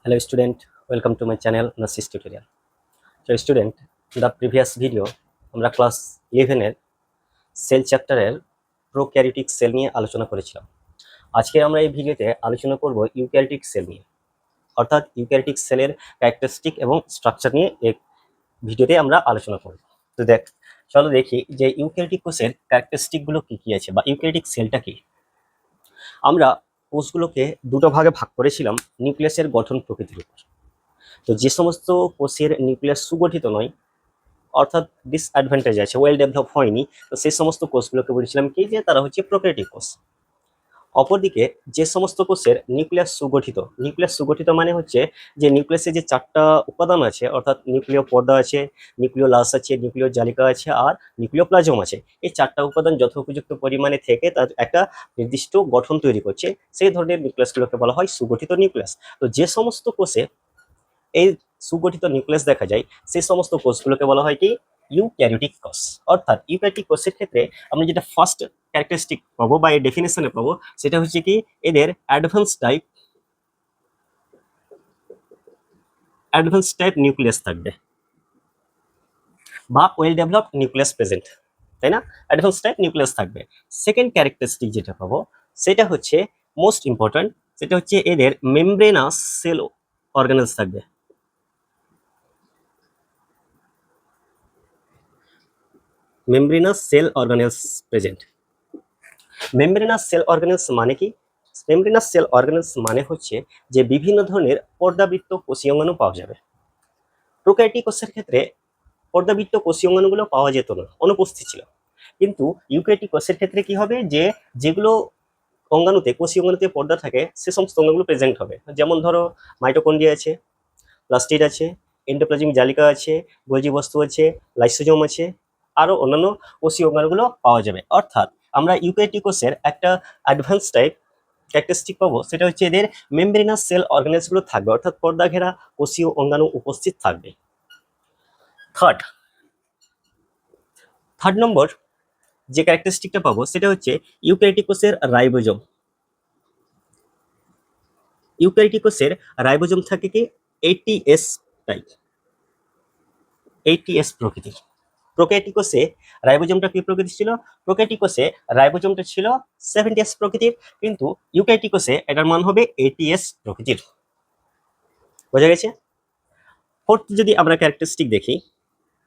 Hello student, welcome to my channel Nasis Tutorial. So student, in the previous video আমরা class 11 এর sell চ্যাপ্টারের prokaryotic sell নিয়ে আলোচনা করেছিলাম। আজকে আমরা এই ভিডিওতে আলোচনা করব ইউক্যারিওটিক সেল নিয়ে, অর্থাৎ ইউক্যারিওটিক সেলের ক্যারেক্টারিস্টিক এবং স্ট্রাকচার নিয়ে এই ভিডিওতে আমরা আলোচনা করব। তো চলো দেখি যে ইউক্যারিওটিক কোষের ক্যারেক্টারিস্টিকগুলো কি কি আছে বা ইউক্যারিওটিক সেলটা কি। আমরা কোষগুলোকে দুটো ভাগে ভাগ করেছিলাম নিউক্লিয়াসের গঠন প্রকৃতির উপর। তো যে সমস্ত কোষের নিউক্লিয়াস সুগঠিত নয়, অর্থাৎ ডিসঅ্যাডভান্টেজ আছে, ওয়েল ডেভেলপ হয়নি, তো সেই সমস্ত কোষগুলোকে বলেছিলাম কি যে তারা হচ্ছে প্রোক্যারিওটিক কোষ। অপরদিকে যে সমস্ত কোষের নিউক্লিয়াস সুগঠিত মানে হচ্ছে যে নিউক্লিয়াসে যে চারটা উপাদান আছে, অর্থাৎ নিউক্লিয় পর্দা আছে, নিউক্লিওলাস আছে, নিউক্লিয় জালিকা আছে আর নিউক্লিওপ্লাজম আছে। এই চারটা উপাদান যথোপযুক্ত পরিমাণে থেকে তার একটা নির্দিষ্ট গঠন তৈরি করছে, সেই ধরনের নিউক্লিয়াসগুলোকে বলা হয় সুগঠিত নিউক্লিয়াস। তো যে সমস্ত কোষে এই সুগঠিত নিউক্লিয়াস দেখা যায় সেই সমস্ত কোষগুলোকে বলা হয় কি ইউক্যারিওটিক কোষ। অর্থাৎ ইউক্যারিওটিক কোষের ক্ষেত্রে আমরা যেটা ফার্স্ট ক্যারেক্টারিস্টিক পাবো বা এর ডেফিনেশনে পাবো সেটা হচ্ছে কি এদের অ্যাডভান্স টাইপ নিউক্লিয়াস থাকবে বা ওয়েল ডেভেলপড নিউক্লিয়াস প্রেজেন্ট, তাই না? অ্যাডভান্স টাইপ নিউক্লিয়াস থাকবে। সেকেন্ড ক্যারেক্টারিস্টিক যেটা পাবো সেটা হচ্ছে মোস্ট ইম্পর্ট্যান্ট, সেটা হচ্ছে এদের মেমব্রেনাস সেল অর্গানেলস থাকবে। Membranous cell organelles present. Membranous cell organelles মানে কি? মেমব্রেনাস সেল অর্গানেলস মানে হচ্ছে যে বিভিন্ন ধরনের পর্দাবৃত্ত কোষীয় অঙ্গাণু পাওয়া যাবে। প্রোক্যারিওটিক কোষের ক্ষেত্রে পর্দাবৃত্ত কোষীয় অঙ্গাণুগুলো পাওয়া যেত না, অনুপস্থিত ছিল। কিন্তু ইউক্যারিওটিক কোষের ক্ষেত্রে কি হবে যে যেগুলো কোষীয় অঙ্গাণুতে পর্দা থাকে সে সমস্ত অঙ্গগুলো প্রেজেন্ট হবে। যেমন ধরো মাইটোকন্ড্রিয়া আছে, প্লাস্টিড আছে, এন্ডোপ্লাজমিক জালিকা আছে, গোলজি বস্তু আছে, লাইসোজোম আছে, আরও অন্যান্য কোষীয় অঙ্গাণুগুলো পাওয়া যাবে। অর্থাৎ আমরা ইউক্যারিওটিক কোষের একটা অ্যাডভান্স টাইপ ক্যারেক্টারিস্টিক পাবো, সেটা হচ্ছে এদের মেমব্রেনাস সেল অর্গানেলসগুলো থাকবে, অর্থাৎ পর্দা ঘেরা কোষীয় অঙ্গাণু উপস্থিত থাকবে। থার্ড নম্বর যে ক্যারেক্টারিস্টিকটা পাবো সেটা হচ্ছে ইউক্যারিওটিক কোষের রাইবোজোম। ইউক্যারিওটিক কোষের রাইবোজোম থাকে কি ATS টাইপ, ATS প্রকৃতির। প্রোক্যারিওটিক কোষে রাইবোজোমটা কি প্রকৃতির ছিল? প্রোক্যারিওটিক কোষে রাইবোজোমটা ছিল 70S প্রকৃতির, কিন্তু ইউক্যারিওটিক কোষে এটার মান হবে ATS প্রকৃতির। বোঝা গেছে? ফোর্থ যদি আমরা ক্যারেক্টারিস্টিক দেখি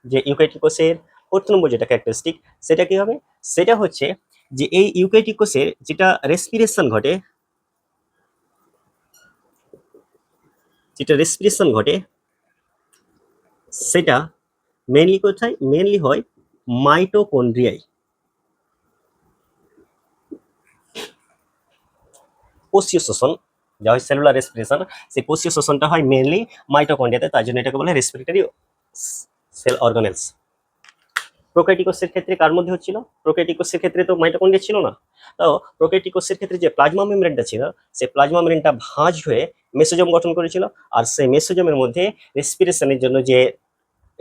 যে ইউক্যারিওটিক কোষের ফোর্থ নম্বর যেটা ক্যারেক্টারিস্টিক সেটা কি হবে? সেটা হচ্ছে যে এই ইউক্যারিওটিক কোষের যেটা রেসপিরেশন ঘটে সেটা মেনলি কোথায়? মেনলি হয় মাইটোকন্ড্রিয়ায়। কোষীয় শোষণ যা হয় সেলুলার রেসপিরেশন, সেই কোষীয় শোষণটা হয় মেনলি মাইটোকন্ড্রিয়াতে, তাই জন্য এটাকে বলে রেসপিরেটরি সেল অর্গানেলস। প্রোক্যারিওটিক কোষের ক্ষেত্রে কার মধ্যে হচ্ছিল? প্রোক্যারিওটিক কোষের ক্ষেত্রে তো মাইটোকন্ড্রিয়া ছিল না। তো প্রোক্যারিওটিক কোষের ক্ষেত্রে যে প্লাজমা মেমব্রেনটা ছিল, সেই প্লাজমা মেমব্রেনটা ভাঁজ হয়ে মেসোজোম গঠন করেছিল, আর সেই মেসোজোমের মধ্যে রেসপিরেশনের জন্য যে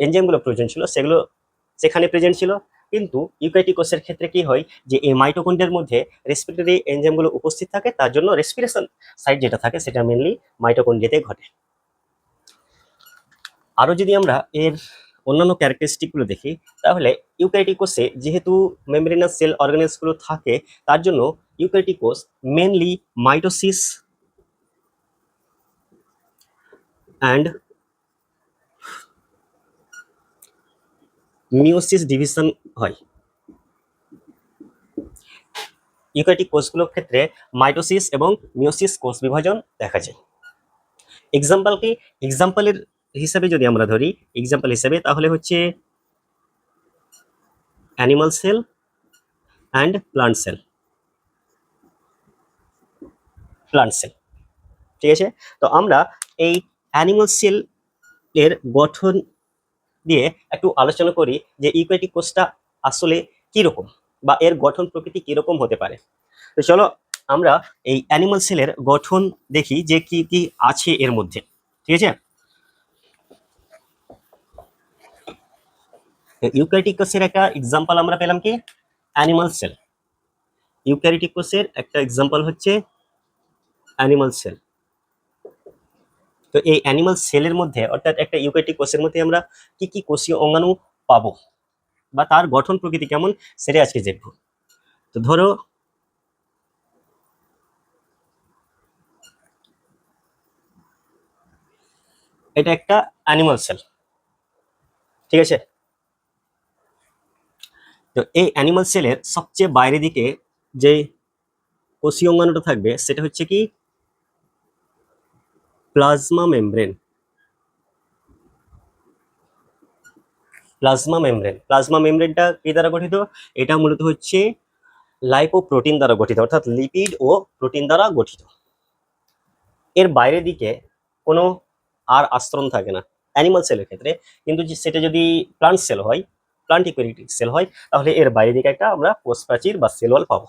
এনজাইমগুলো প্রয়োজন ছিল সেগুলো সেখানে প্রেজেন্ট ছিল। কিন্তু ইউক্যারিওটিক কোষের ক্ষেত্রে কি হয় যে এই মাইটোকন্ড্রিয়ার মধ্যে রেসপিরেটরি এনজাইমগুলো উপস্থিত থাকে, তার জন্য রেসপিরেশন সাইট যেটা থাকে সেটা মেনলি মাইটোকন্ড্রিয়াতে ঘটে। আরও যদি আমরা এর অন্যান্য ক্যারেক্টারিস্টিকগুলো দেখি তাহলে ইউক্যারিওটিক কোষে যেহেতু মেমব্রেনাস সেল অর্গানেলসগুলো থাকে, তার জন্য ইউক্যারিওটিক কোষ mainly mitosis and meiosis division হয়। ইউক্যারিওটিক কোষগুলোর ক্ষেত্রে মাইটোসিস এবং মিওসিস কোষ বিভাজন দেখা যায়। এক্সাম্পলের হিসাবে যদি আমরা ধরি, এক্সাম্পল হিসাবে তাহলে হচ্ছে animal cell and plant cell. ঠিক আছে? তো আমরা এই অ্যানিমাল সেল এর গঠন দিয়ে একটু আলোচনা করি যে ইউক্যারিওটিক কোষটা আসলে কিরকম বা এর গঠন প্রকৃতি কিরকম হতে পারে। তো চলো আমরা এই অ্যানিমাল সেলের গঠন দেখি যে কি কি আছে এর মধ্যে। ঠিক আছে? ইউক্যারিওটিক কোষের একটা এক্সাম্পল আমরা পেলাম কি অ্যানিমাল সেল। ইউক্যারিওটিক কোষের একটা এক্সাম্পল হচ্ছে অ্যানিমাল সেল। তো এই অ্যানিমাল সেলের মধ্যে অর্থাৎ একটা ইউক্যারিওটিক কোষের মধ্যে আমরা কি কি কোষীয় অঙ্গাণু পাবো বা তার গঠন প্রকৃতি কেমন সেটাই আজকে দেখব। তো ধরো এটা একটা অ্যানিমাল সেল, ঠিক আছে। তো এই অ্যানিমাল সেলের সবচেয়ে বাইরের দিকে যে কোষীয় অঙ্গাণুটা থাকবে সেটা হচ্ছে কি প্লাজমা মেমব্রেন। প্লাজমা মেমব্রেনটা কি দ্বারা গঠিত? এটা মূলত হচ্ছে লাইপোপ্রোটিন দ্বারা গঠিত, অর্থাৎ লিপিড ও প্রোটিন দ্বারা গঠিত। এর বাইরের দিকে কোনো আর আস্তরণ থাকে না অ্যানিমাল সেলের ক্ষেত্রে, কিন্তু সেটা যদি প্লান্ট সেল হয়, প্লান্ট ইউক্যারিওটিক সেল হয়, তাহলে এর বাইরের দিকে একটা আমরা কোষ প্রাচীর বা সেল ওয়াল পাবো।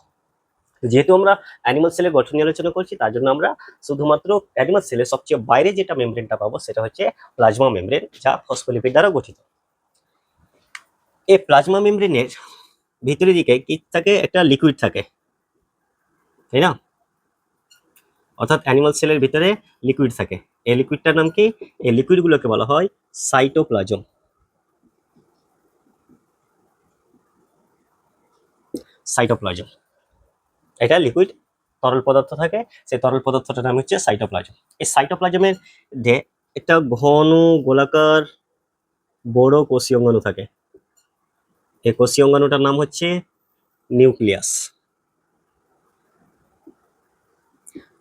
যেহেতু আমরা অ্যানিমাল সেলের গঠন নিয়ে আলোচনা করছি, তার জন্য আমরা শুধুমাত্র অ্যানিমাল সেলের সবচেয়ে বাইরে যেটা মেমব্রেনটা পাবো সেটা হচ্ছে প্লাজমা মেমব্রেন, যা ফসফোলিপিড দ্বারা গঠিত। এই প্লাজমা মেমব্রেনের ভিতরের দিকে কি থাকে? একটা লিকুইড থাকে, তাই না? অর্থাৎ অ্যানিমাল সেলের ভিতরে লিকুইড থাকে। এই লিকুইডটার নাম কি? এই লিকুইডগুলোকে বলা হয় সাইটোপ্লাজম। সাইটোপ্লাজম এটা লিকুইড তরল পদার্থ থাকে, সেই তরল পদার্থটার নাম হচ্ছে সাইটোপ্লাজম। এই সাইটোপ্লাজমের যে একটা ঘন গোলাকার বড় কোষীয় অঙ্গাণু থাকে, এই কোষীয় অঙ্গাণুটার নাম হচ্ছে নিউক্লিয়াস।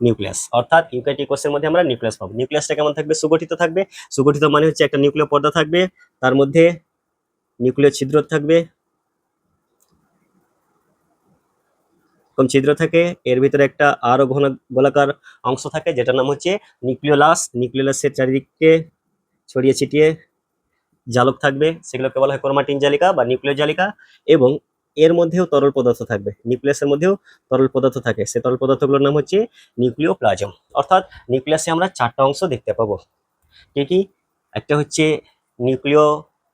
নিউক্লিয়াস অর্থাৎ ইউক্যারিওটিক কোষের মধ্যে আমরা নিউক্লিয়াস পাবো। নিউক্লিয়াসটা কেমন থাকবে? সুগঠিত থাকবে। সুগঠিত মানে হচ্ছে একটা নিউক্লিয় পর্দা থাকবে, তার মধ্যে নিউক্লিয় ছিদ্র থাকবে, কম ছিদ্র থাকে, এর ভিতরে একটা আরো ঘন গোলাকার অংশ থাকে যেটার নাম হচ্ছে নিউক্লিওলাস। নিউক্লিওলাসের চারিদিকে ছড়িয়ে ছিটিয়ে জালক থাকবে, সেগুলোকে বলা হয় ক্রোমাটিন জালিকা বা নিউক্লিয় জালিকা। এবং এর মধ্যেও তরল পদার্থ থাকবে, নিউক্লিয়াসের মধ্যেও তরল পদার্থ থাকে, সেই তরল পদার্থগুলোর নাম হচ্ছে নিউক্লিওপ্লাজম। অর্থাৎ নিউক্লিয়াসে আমরা চারটা অংশ দেখতে পাবো। কি কি? একটা হচ্ছে নিউক্লিয়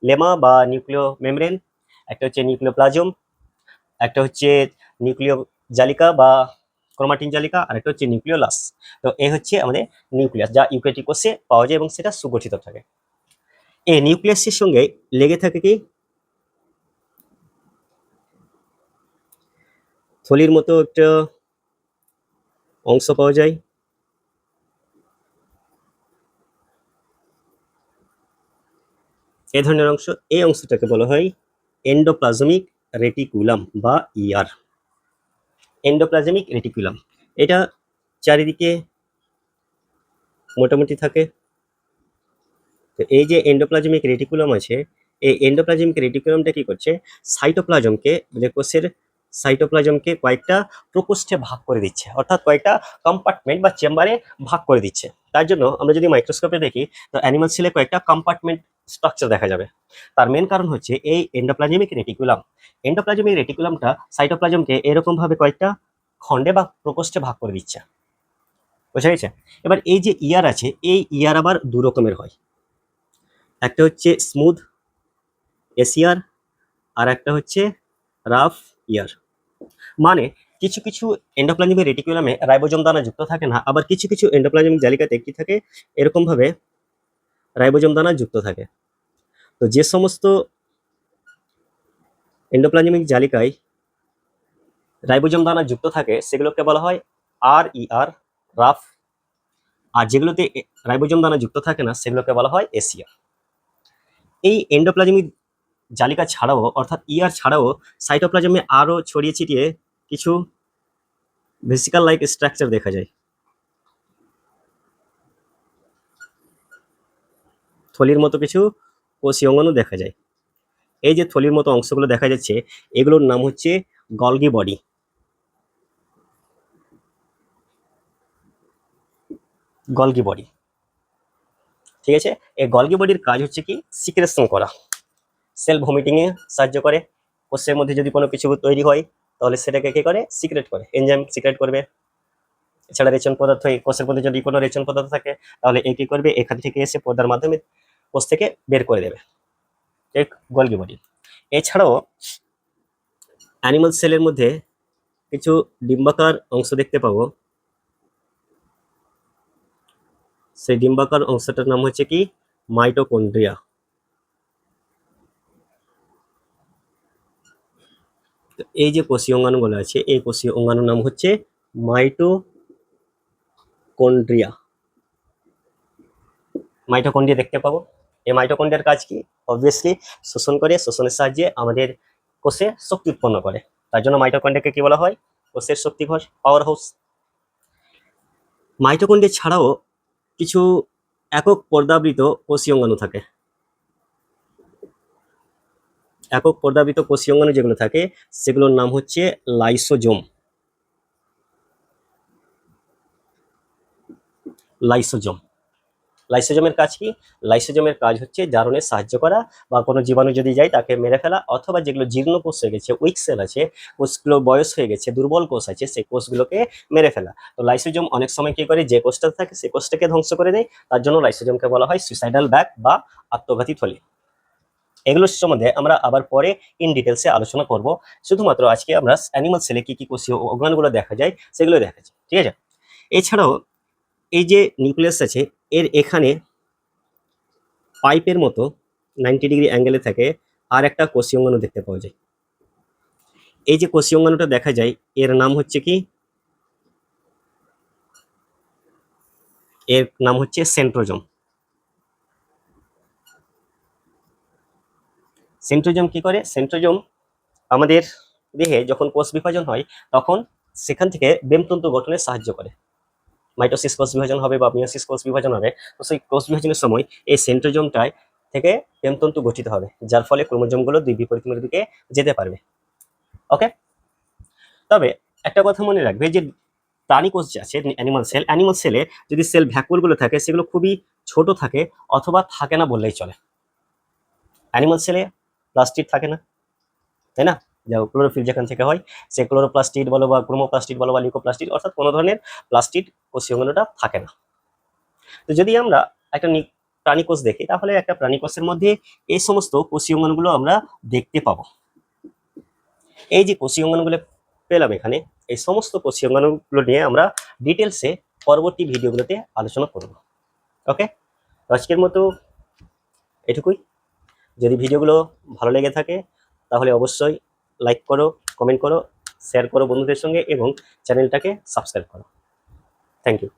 লেমা বা নিউক্লিয় মেমব্রেন, একটা হচ্ছে নিউক্লিওপ্লাজম, একটা হচ্ছে নিউক্লিয় জালিকা বা ক্রোমাটিন জালিকা, আর একটা হচ্ছে নিউক্লিওলাস। তো এই হচ্ছে আমাদের নিউক্লিয়াস, যা ইউক্যারিওটিক কোষে পাওয়া যায় এবং সেটা সুগঠিত থাকে। এই নিউক্লিয়াসের সঙ্গে লেগে থাকে কি থলির মতো একটা অংশ পাওয়া যায়, এই ধরনের অংশ। এই অংশটাকে বলা হয় এন্ডোপ্লাজমিক রেটিকুলাম বা ইআর। এন্ডোপ্লাজমিক রেটিকুলাম এটা চারিদিকে মোটামুটি থাকে। তো এই যে এন্ডোপ্লাজমিক রেটিকুলাম আছে, এই এন্ডোপ্লাজমিক রেটিকুলামটা কি করছে? সাইটোপ্লাজমকে, মানে কোষের সাইটোপ্লাজমকে কয়েকটা প্রকোষ্ঠে ভাগ করে দিচ্ছে, অর্থাৎ কয়েকটা কম্পার্টমেন্ট বা চেম্বারে ভাগ করে দিচ্ছে। তার জন্য আমরা যদি মাইক্রোস্কোপে দেখি, তো অ্যানিমাল সেলে কয়েকটা কম্পার্টমেন্ট স্ট্রাকচার দেখা যাবে। তার মেন কারণ হচ্ছে এই এন্ডোপ্লাজমিক রেটিকুলাম। এন্ডোপ্লাজমিক রেটিকুলামটা সাইটোপ্লাজমকে এরকম ভাবে কয়েকটা খণ্ডে বা প্রকোষ্ঠে ভাগ করে দিচ্ছে, বোঝা গেছে? এবার এই যে ইয়ার আছে, এই ইয়ার আবার দু রকমের হয়। একটা হচ্ছে স্মুথ এসিয়ার, আর একটা হচ্ছে রাফ ইয়ার। মানে কিছু কিছু এন্ডোপ্লাজমিক রেটিকুলামে রাইবোজোম দানা যুক্ত থাকে না, আবার কিছু কিছু এন্ডোপ্লাজমিক জালিকাতে কি থাকে? এরকম ভাবে রাইবোজোম দানা যুক্ত থাকে। তো যে সমস্ত এন্ডোপ্লাজমিক জালিকায় রাইবোজোম দানা যুক্ত থাকে সেগুলোকে বলা হয় আর ইআর, রাফ। আর যেগুলোতে রাইবোজোম দানা যুক্ত থাকে না সেগুলোকে বলা হয় এসিয়া। এই এন্ডোপ্লাজমিক জালিকা ছাড়াও, অর্থাৎ ইআর ছাড়াও, সাইটোপ্লাজমে আরো ছড়িয়ে ছিটিয়ে কিছু ভেসিকল লাইক স্ট্রাকচার দেখা যায়, থলির মতো কিছু কোষীয় অঙ্গাণু দেখা যায়। এই যে থলির মতো অংশগুলো দেখা যাচ্ছে, এগুলোর নাম হচ্ছে গলগি বডি। গলগি বডি, ঠিক আছে। এই গলগি বডির কাজ হচ্ছে কি? সিক্রেশন করা, সেল ভমিটিং এ সাহায্য করে। কোষের মধ্যে যদি কোনো কিছু তৈরি হয় তাহলে সেটাকে কি করে? সিক্রেট করে, এনজাইম সিক্রেট করবে। এছাড়া রেচন পদার্থ, এই কোষের মধ্যে যদি কোনো রেচন পদার্থ থাকে তাহলে এ কি করবে? এখান থেকে এসে পর্দার মাধ্যমে কোষ থেকে বের করে দেবে, এক গলগি বডি। এছাড়াও অ্যানিমাল সেলের মধ্যে কিছু ডিম্বাকার অংশ দেখতে পাবো, সেই ডিম্বাকার অংশটার নাম হচ্ছে কি মাইটোকন্ড্রিয়া। এই যে কোষীয় অঙ্গাণুগুলো আছে এই কোষীয় অঙ্গাণুর নাম হচ্ছে মাইটোকন্ড্রিয়া। মাইটোকন্ড্রিয়া দেখতে পাবো। এই মাইটোকন্ড্রিয়ার কাজ কি? অবভিয়াসলি শোষণ করে, শোষণের সাহায্যে আমাদের কোষে শক্তি উৎপন্ন করে। তার জন্য মাইটোকন্ড্রিয়াকে কি বলা হয়? কোষের শক্তিঘর, পাওয়ার হাউস। মাইটোকন্ড্রিয়া ছাড়াও কিছু একক পর্দাবৃত কোষীয় অঙ্গাণু থাকে। একক পর্দাবৃত কোষীয় অঙ্গাণু যেগুলো থাকে সেগুলোর নাম হচ্ছে লাইসোজোম। লাইসোজোম। লাইসোজোমের কাজ কি? লাইসোজোমের কাজ হচ্ছে জারণে সাহায্য করা বা কোনো জীবাণু যদি যায় তাকে মেরে ফেলা, অথবা যেগুলো জীর্ণ কোষ হয়ে গেছে, উইক সেল আছে, কোষগুলো বয়স হয়ে গেছে, দুর্বল কোষ আছে, সেই কোষগুলোকে মেরে ফেলা। তো লাইসোজোম অনেক সময় কি করে, যে কোষটা থাকে সেই কোষটাকে ধ্বংস করে দেয়। তার জন্য লাইসোজোমকে বলা হয় সুইসাইডাল ব্যাগ বা আত্মঘাতী থলি। এগুলোর সম্বন্ধে আমরা আবার পরে ইন ডিটেলসে আলোচনা করব। শুধুমাত্র আজকে আমরা অ্যানিমাল সেলে কি কি কোষীয় অঙ্গাণুগুলো দেখা যায় সেগুলো দেখাচ্ছি, ঠিক আছে? এছাড়াও এই যে নিউক্লিয়াস আছে এর এখানে পাইপের মতো 90 ডিগ্রি অ্যাঙ্গেলে থাকে আর একটা কোষীয় অঙ্গাণু দেখতে পাওয়া যায়। এই যে কোষীয় অঙ্গাণুটা দেখা যায় এর নাম হচ্ছে কি? এর নাম হচ্ছে সেন্ট্রোজোম। সেন্ট্রোজোম কি করে? সেন্ট্রোজোম আমাদের দেহে যখন কোষ বিভাজন হয় তখন সেখান থেকে বেমতন্তু গঠনে সাহায্য করে। মাইটোসিস কোষ বিভাজন হবে বা মিয়োসিস কোষ বিভাজন হবে, তো সেই কোষ বিভাজনের সময় এই সেন্ট্রোজোমটায় থেকে বেমতন্তু গঠিত হবে, যার ফলে ক্রোমোজোমগুলো দুই বিপরীত মেরুর দিকে যেতে পারবে। ওকে, তবে একটা কথা মনে রাখবে যে প্রাণী কোষ যে আছে অ্যানিমাল সেলে যদি সেল ভ্যাকুয়ালগুলো থাকে সেগুলো খুবই ছোট থাকে অথবা থাকে না বললেই চলে। অ্যানিমাল সেলে প্লাস্টিড থাকে না, তাই না? যা ক্লোরোফিল যেখান থেকে হয়, সে ক্লোরোপ্লাস্টিড বলো বা ক্রোমোপ্লাস্টিড বলো বা লিউকোপ্লাস্টিড, অর্থাৎ কোনো ধরনের প্লাস্টিড কোষীয় অঙ্গাণুটা থাকে না। তো যদি আমরা একটা প্রাণী কোষ দেখি তাহলে একটা প্রাণী কোষের মধ্যে এই সমস্ত কোষীয় অঙ্গাণুগুলো আমরা দেখতে পাবো। এই যে কোষীয় অঙ্গাণুগুলো পেলাম এখানে, এই সমস্ত কোষীয় অঙ্গাণুগুলো নিয়ে আমরা ডিটেলসে পরবর্তী ভিডিওগুলোতে আলোচনা করব। ওকে, আজকের মতো এটুকুই। যদি ভিডিওগুলো ভালো লেগে থাকে তাহলে অবশ্যই লাইক করো, কমেন্ট করো, শেয়ার করো বন্ধুদের সঙ্গে এবং চ্যানেলটাকে সাবস্ক্রাইব করো। Thank you.